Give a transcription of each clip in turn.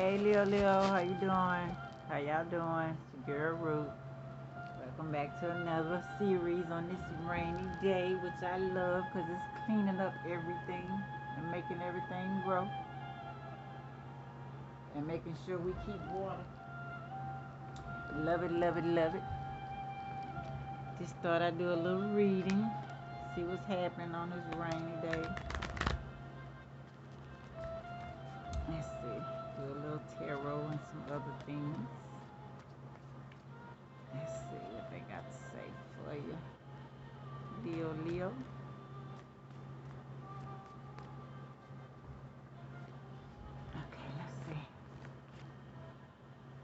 Hey Leo, how you doing? How y'all doing? It's your girl Ruth. Welcome back to another series on this rainy day, which I love because it's cleaning up everything and making everything grow and making sure we keep water. Love it, love it, love it. Just thought I'd do a little reading, see what's happening on this rainy day. Let's see, do a little tarot and some other things. Let's see what they got to say for you. Leo. Okay, let's see.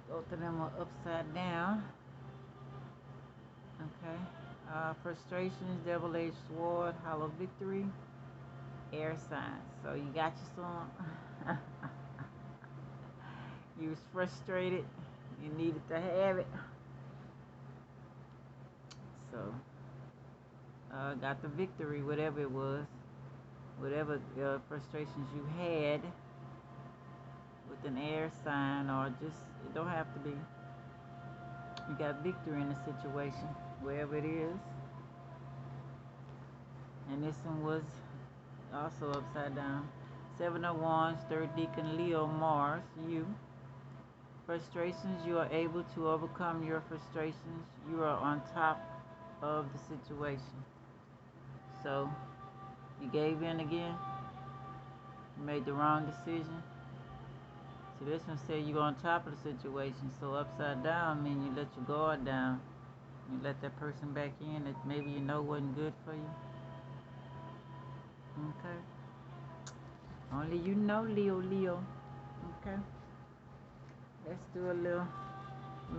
Both of them are upside down. Okay. Frustrations, double-edged sword, hollow victory, air signs. So you got your son. You was frustrated. You needed to have it. So, got the victory, whatever it was. Whatever frustrations you had with an air sign, or just, it don't have to be. You got victory in the situation, wherever it is. And this one was also upside down. Seven of Wands, third deacon, Leo, Mars, you. Frustrations, you are able to overcome your frustrations. You are on top of the situation. So, you gave in again. You made the wrong decision. So this one said you're on top of the situation. So upside down means you let your guard down. You let that person back in that maybe you know wasn't good for you. Okay. Only you know, Leo. Okay. Let's do a little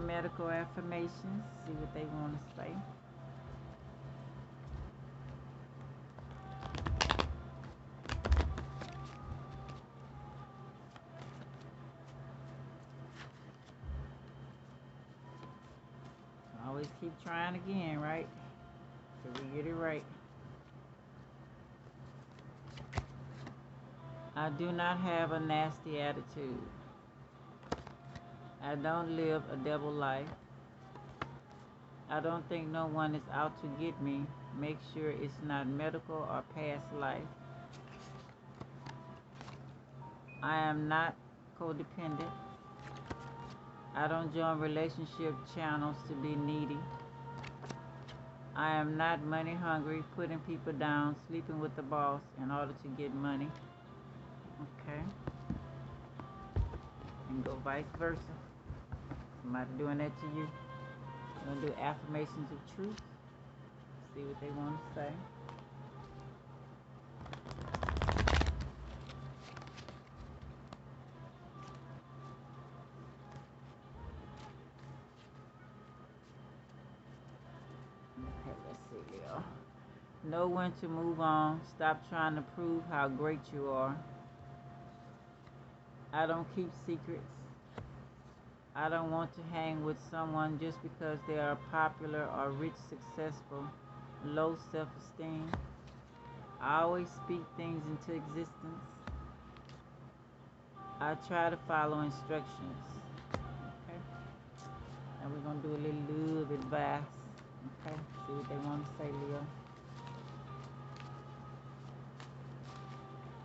medical affirmations. See what they want to say. Always keep trying again, right? So we get it right. I do not have a nasty attitude. I don't live a double life. I don't think no one is out to get me. Make sure it's not medical or past life. I am not codependent. I don't join relationship channels to be needy. I am not money hungry, putting people down, sleeping with the boss in order to get money. Okay. And go vice versa. Somebody doing that to you. We're going to do affirmations of truth. See what they want to say. Okay, let's see, Leo. Know when to move on. Stop trying to prove how great you are. I don't keep secrets. I don't want to hang with someone just because they are popular or rich, successful. Low self-esteem. I always speak things into existence. I try to follow instructions. Okay. And we're going to do a little love advice. Okay. See what they want to say, Leo.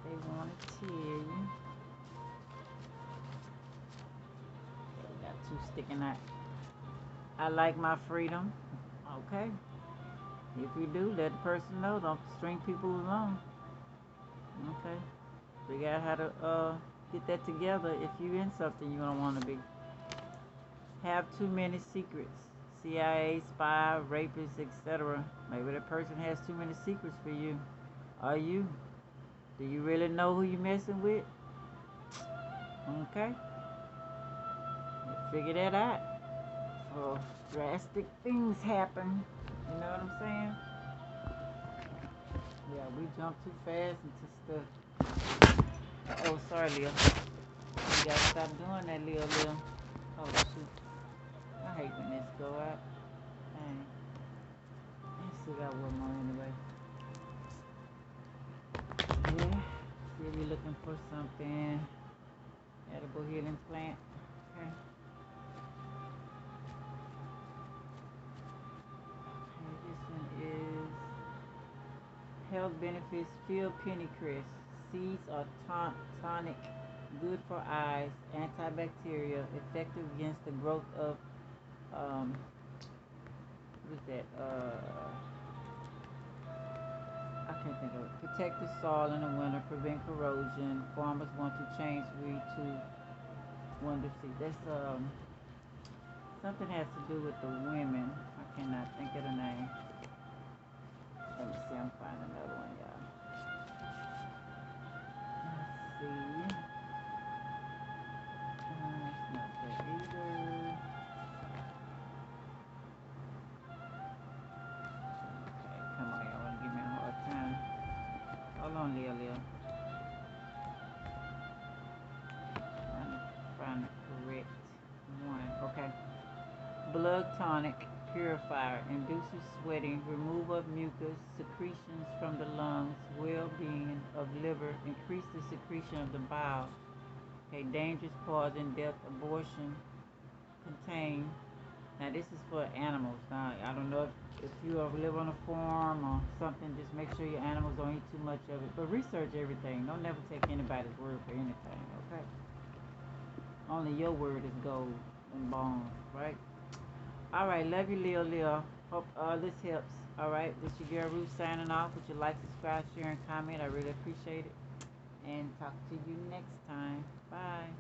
They want to tell you. We got two sticking out. I like my freedom. Okay. If you do, let the person know. Don't string people along. Okay. Figure out how to get that together if you're in something you don't want to be. Have too many secrets. CIA, spy, rapist, etc. Maybe that person has too many secrets for you. Are you? Do you really know who you're messing with? Okay. Figure that out. So drastic things happen. You know what I'm saying? Yeah, we jump too fast into stuff. Oh, sorry, Leo. You gotta stop doing that, Leo. Oh, shoot. I hate when this go out. Dang. I still got one more anyway. Yeah. See if you're looking for something edible healing plant. Okay. Okay, this one is health benefits. Field pennycress. Seeds are tonic, good for eyes, antibacterial, effective against the growth of um, what's that? I can't think of it. Protect the soil in the winter, prevent corrosion. Farmers want to change weed to wonder seed. That's something has to do with the women. I cannot think of the name. Let me see. I'm finding another one, y'all. Let's see. It's not that either. Okay, come on, y'all. Wanna give me a hard time? Hold on, Lil. Trying to find the correct one. Okay. Blood tonic, purifier, induces sweating, removal of mucus, secretions from the lungs, well-being of liver, increase the secretion of the bowel. Okay, dangerous cause in death, abortion, contain. Now this is for animals. Now I don't know if you ever live on a farm or something. Just make sure your animals don't eat too much of it. But research everything. Don't never take anybody's word for anything. Okay. Only your word is gold and bones, right? All right, love you, Lil. Hope this helps. All right, this your girl Ruth signing off. Would you like, subscribe, share, and comment? I really appreciate it. And talk to you next time. Bye.